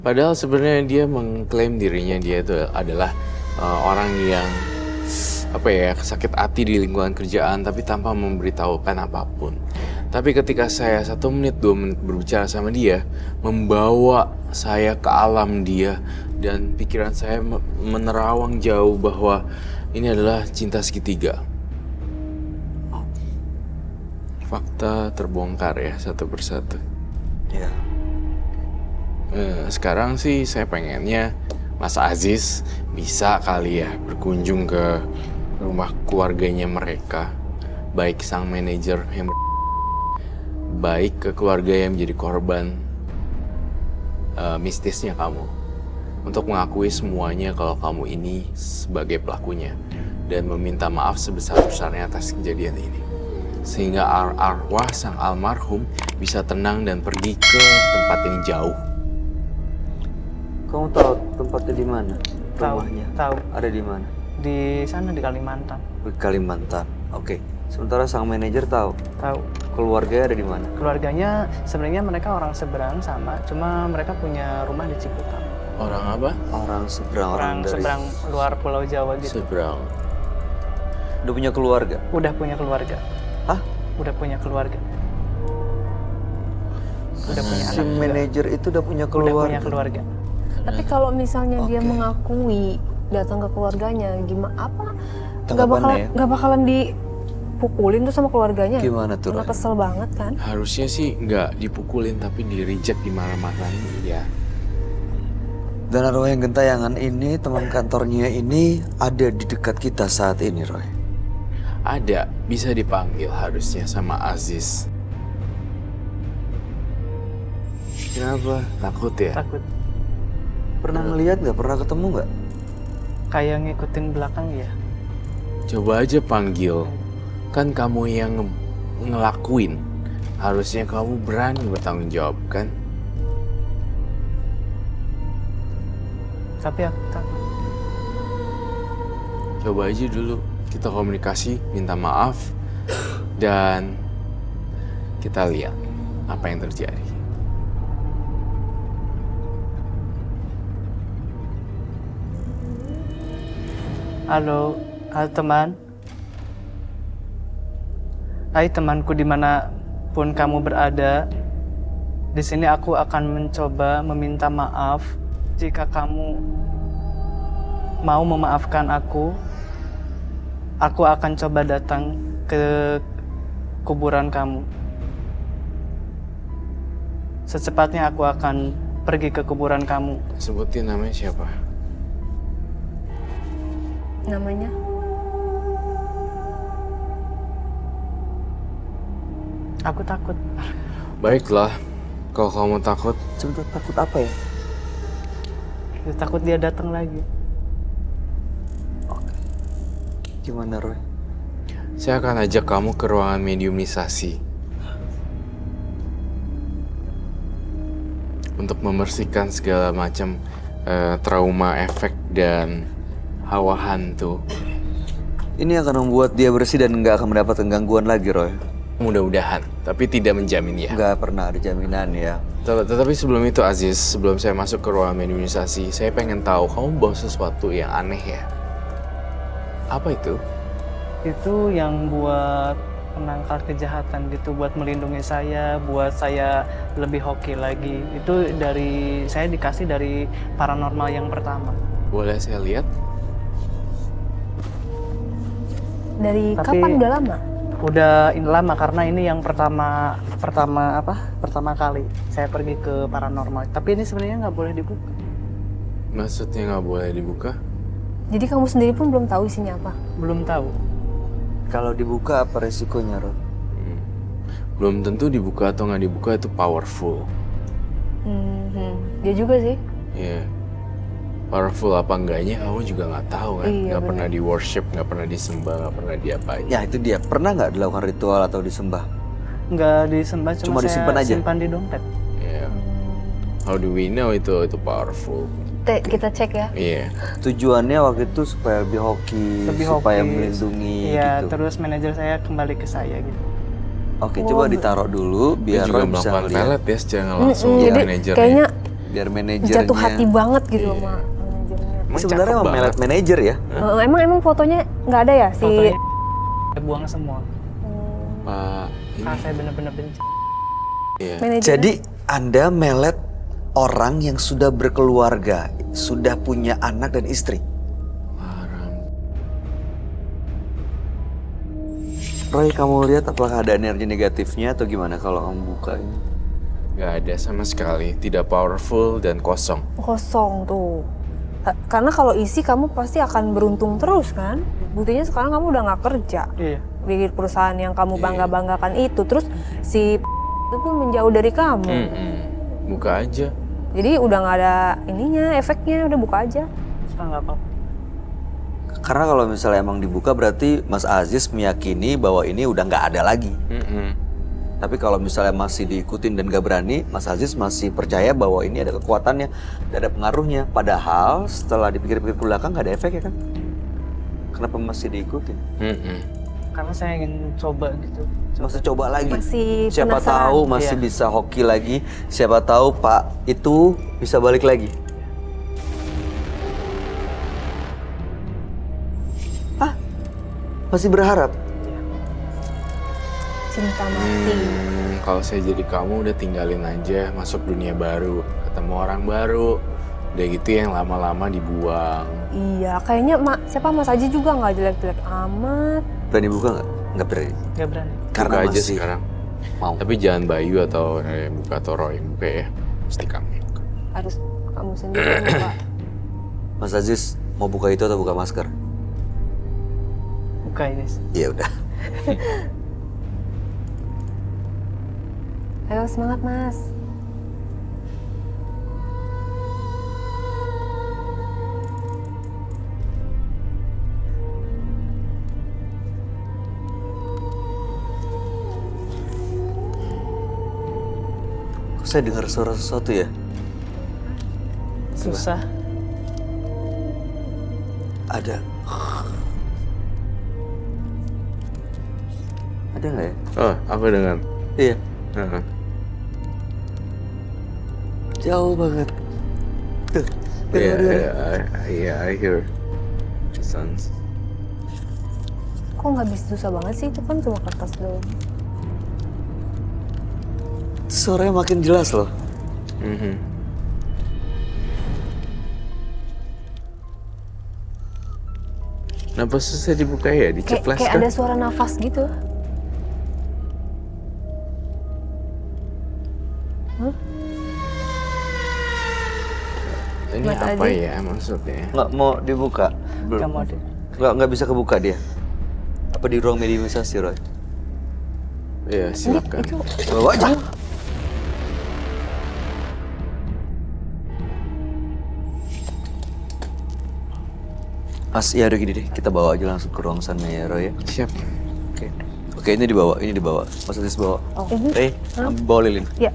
Padahal sebenarnya dia mengklaim dirinya dia itu adalah orang yang sakit hati di lingkungan kerjaan tapi tanpa memberitahukan apapun. Tapi ketika saya 1 menit 2 menit berbicara sama dia, membawa saya ke alam dia dan pikiran saya menerawang jauh bahwa ini adalah cinta segitiga. Fakta terbongkar ya satu persatu. Ya. Sekarang sih saya pengennya Mas Aziz bisa kali ya berkunjung ke rumah keluarganya mereka. Baik sang manajer yang baik ke keluarga yang menjadi korban mistisnya kamu. Untuk mengakui semuanya kalau kamu ini sebagai pelakunya. Dan meminta maaf sebesar-besarnya atas kejadian ini. Sehingga arwah sang almarhum bisa tenang dan pergi ke tempat yang jauh. Kamu tahu tempatnya di mana? Tahu, Rumahnya? tahu. Ada di mana? Di sana di Kalimantan. Di Kalimantan. Oke. Sementara sang manajer tahu. Tahu. Keluarganya ada di mana? Keluarganya sebenarnya mereka orang seberang sama, cuma mereka punya rumah di Ciputat. Orang apa? Orang seberang, Orang dari seberang luar Pulau Jawa gitu. Seberang. Udah punya keluarga? Udah punya keluarga. Hah? Udah punya keluarga. Udah punya Si anak juga. manajer itu udah punya Udah keluarga? punya keluarga. Tapi kalau misalnya dia Oke. mengakui datang ke keluarganya, gimana apa? Tanggapannya ya? Nggak bakalan dipukulin tuh sama keluarganya? Gimana tuh, Karena Ray? kesel banget kan? Harusnya sih nggak dipukulin tapi di-reject, dimarah-marahin ya. Dan arwah yang gentayangan ini, teman kantornya ini ada di dekat kita saat ini, Roy. Ada, bisa dipanggil harusnya sama Aziz. Kenapa? Takut ya? Takut. Pernah ngeliat nggak? Pernah ketemu nggak? Kayak ngikutin belakang ya. Coba aja panggil. Kan kamu yang ngelakuin. Harusnya kamu berani bertanggung jawab kan? Tapi aku takut. Coba aja dulu kita komunikasi, minta maaf, dan kita lihat apa yang terjadi. Halo, halo teman. Hai temanku dimanapun kamu berada. Di sini aku akan mencoba meminta maaf jika kamu mau memaafkan aku. Aku akan coba datang ke kuburan kamu. Secepatnya aku akan pergi ke kuburan kamu. Sebutin namanya siapa? Namanya? Aku takut. Baiklah, kalau kamu takut, Sebentar, takut apa ya? Takut dia datang lagi. Gimana, Roy? saya akan ajak kamu ke ruangan mediumisasi. Untuk membersihkan segala macam trauma, efek, dan hawa hantu. Ini akan membuat dia bersih dan nggak akan mendapatkan gangguan lagi, Roy. Mudah-mudahan, tapi tidak menjamin ya. Nggak pernah ada jaminan ya. Tetapi sebelum itu Aziz, sebelum saya masuk ke ruangan mediumisasi, saya pengen tahu kamu bawa sesuatu yang aneh ya. Apa itu? Itu yang buat menangkal kejahatan gitu, buat melindungi saya, buat saya lebih hoki lagi. Itu dari saya dikasih dari paranormal yang pertama. Boleh saya lihat? Dari Tapi- kapan? Udah lama? Udah ini lama karena ini yang pertama kali saya pergi ke paranormal. Tapi ini sebenarnya nggak boleh dibuka. Maksudnya nggak boleh dibuka? Jadi kamu sendiri pun belum tahu isinya apa? Belum tahu. Kalau dibuka apa resikonya, Roy? Belum tentu dibuka atau nggak dibuka itu powerful. Dia juga sih. Iya. Powerful apa enggaknya kamu juga nggak tahu kan? Iya, Nggak pernah di worship, nggak pernah disembah, nggak pernah diapain. Ya itu dia. Pernah nggak dilakukan ritual atau disembah? Nggak disembah, Cuma cuma saya disimpan aja? simpan di dompet. Iya. How do we know itu powerful? Kita cek ya. Iya. Tujuannya waktu itu supaya lebih hoki, Lebih supaya hoki. melindungi Iya, gitu. terus manajer saya kembali ke saya gitu. Oke, coba ditaruh dulu Dia biar juga Roy bisa melakukan ngeliat. pelet ya secara nggak langsung Jadi manajernya. kayaknya biar manajernya. Jatuh hati banget gitu sama manajernya. Sebenarnya cakep emang banget. manajer ya. Emang fotonya nggak ada ya si Fotonya saya buang semua. Pak ini Karena saya bener-bener benci. ya. manajernya? Jadi Anda melet orang yang sudah berkeluarga, sudah punya anak dan istri. Haram. Roy, kamu lihat apakah ada energi negatifnya atau gimana kalau kamu buka ini? Gak ada sama sekali, tidak powerful dan kosong. Kosong tuh. Karena kalau isi kamu pasti akan beruntung terus kan. Buktinya sekarang kamu udah nggak kerja Iya. di perusahaan yang kamu Iya. bangga-banggakan itu. Terus si itu pun menjauh dari kamu. Buka aja. Jadi udah nggak ada ininya, efeknya udah buka aja. Nggak apa-apa. Karena kalau misalnya emang dibuka berarti Mas Aziz meyakini bahwa ini udah nggak ada lagi. Tapi kalau misalnya masih diikutin dan gak berani, Mas Aziz masih percaya bahwa ini ada kekuatannya, ada pengaruhnya. Padahal setelah dipikir-pikir ke belakang gak ada efek ya kan? Kenapa masih diikutin? Karena saya ingin coba gitu. Masih coba lagi. Masih Siapa penasaran. tahu masih Iya. bisa hoki lagi. Siapa tahu Pak itu bisa balik lagi. Ah, masih berharap. Cinta mati. Kalau saya jadi kamu udah tinggalin aja, masuk dunia baru, ketemu orang baru, udah gitu yang lama-lama dibuang. Iya, kayaknya siapa Mas Aji juga nggak jelek-jelek amat. Berani buka nggak? Nggak berani. Nggak berani. Karena Buka aja masih sekarang. mau. Tapi jangan Bayu atau Raya yang buka atau Roy yang buka ya, mesti kamu. Harus kamu sendiri yang buka. Mas Aziz mau buka itu atau buka masker? Buka ini. Ya udah. Ayo semangat Mas. Kok saya dengar suara sesuatu ya? Susah. Ada. Ada nggak ya? Oh, aku dengar. Iya. Heeh. Jauh banget. Tuh. Iya, dengar. iya, I hear the sounds. Kok nggak bisa susah banget sih? Itu kan cuma kertas doang. Suaranya makin jelas loh. Kenapa susah dibuka ya? Diceplas Kayak kah? ada suara nafas gitu. Ini Mas apa Adi? ya maksudnya? Nggak mau dibuka. Nggak mau deh. Nggak bisa kebuka dia. Apa di ruang mediumisasi, Roy? Iya, silakan. Bawa aja. Mas, ya udah gini deh, kita bawa aja langsung ke ruang sana ya, Roy ya. Siap. Oke. Oke, ini dibawa. Mas Aziz bawa. Ini? Bawa lilin. Ya,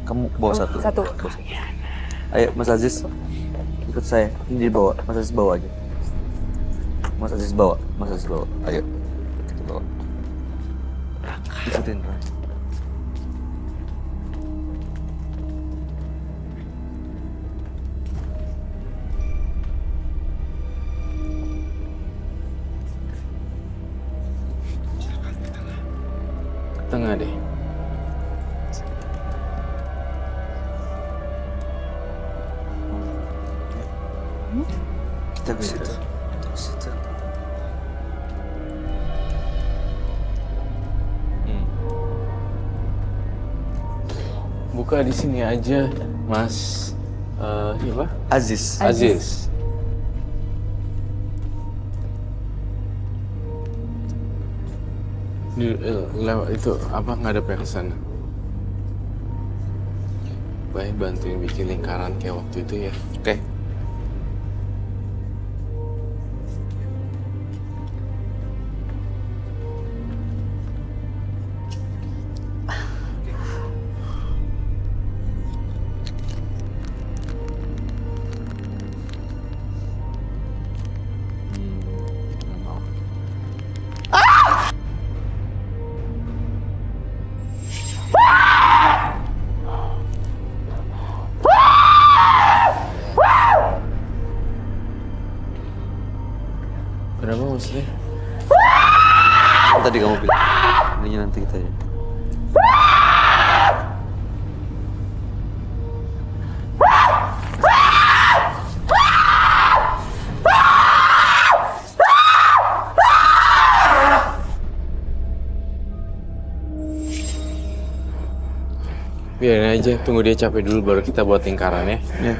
Kamu bawa satu. satu. Ayo, Mas Aziz. Ikut saya. Ini dibawa. Mas Aziz bawa aja. Mas Aziz bawa. Ayo. Kita bawa. Ikutin, Roy. Tengah deh. Kita ke situ. Ke situ. Buka di sini aja, Mas. Siapa? Aziz. Aziz. Lewat itu apa ngadepnya ke sana? Baik, bantuin bikin lingkaran kayak waktu itu ya. Oke. Nggak mau. Kenapa maksudnya? Tadi kamu bilang. Ini nanti kita ya. Biarin aja, tunggu dia capek dulu baru kita buat lingkarannya. Ya.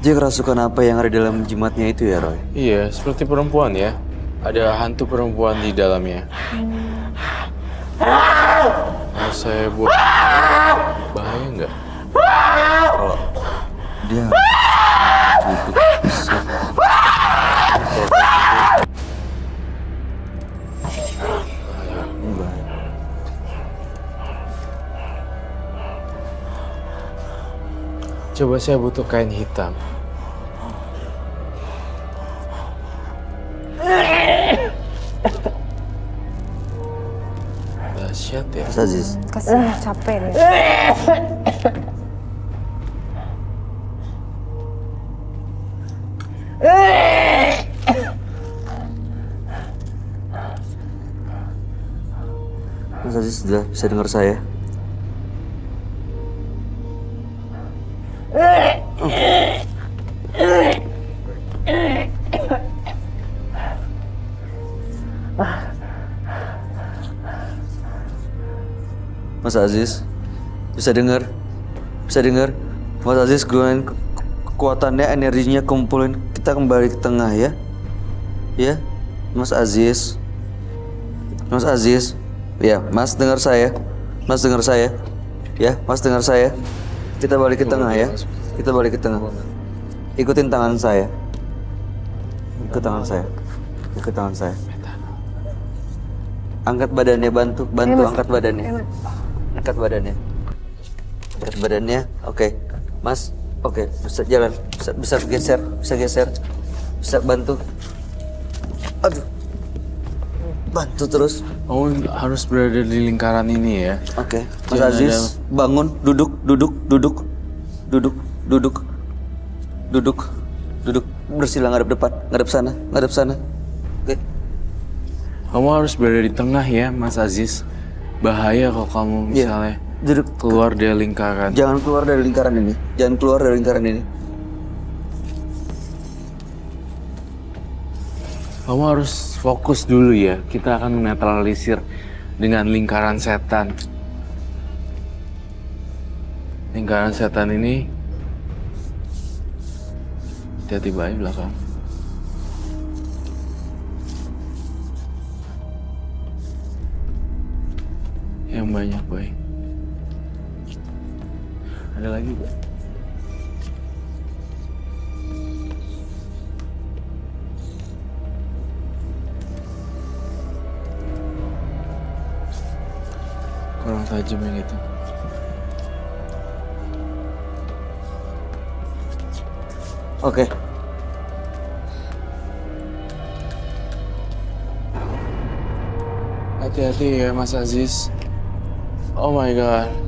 Dia kerasukan apa yang ada dalam jimatnya itu ya, Roy? Iya, seperti perempuan ya. Ada hantu perempuan di dalamnya. Kalau saya buat bahaya nggak? Kalau dia itu bisa. Ini bahaya. Coba saya butuh kain hitam. Dahsyat ya. Mas Aziz, Kasih capek deh. Mas Aziz sudah bisa dengar saya? Mas Aziz, bisa dengar? Bisa dengar? Mas Aziz, gunain kekuatannya, energinya, kumpulin. Kita kembali ke tengah ya. Ya, Mas Aziz. Mas Aziz. Ya, Mas dengar saya. Mas dengar saya. Ya, Mas dengar saya. Kita balik ke tengah ya. Kita balik ke tengah. Ikutin tangan saya. Ikut tangan saya. Ikut tangan saya. Angkat badannya, bantu Mas. angkat badannya. Mas. Angkat badannya. Angkat badannya. Oke. Mas, oke, bisa jalan. Bisa geser, bisa geser. Bisa bantu. Aduh. Bantu terus. Oh, harus berada di lingkaran ini ya. Oke. Mas Jangan Aziz, bangun, duduk. Bersila ngadep depan, ngadep sana. Oke. Kamu harus berada di tengah ya, Mas Aziz. Bahaya kalau kamu misalnya Duduk. keluar dari lingkaran. Jangan keluar dari lingkaran ini. Jangan keluar dari lingkaran ini. Kamu harus fokus dulu ya. Kita akan menetralisir dengan lingkaran setan. Lingkaran setan ini hati-hati baik belakang. Yang banyak baik. Ada lagi, Pak? Kurang tajam yang itu. Oke. Hati-hati ya, Mas Aziz. Oh my God.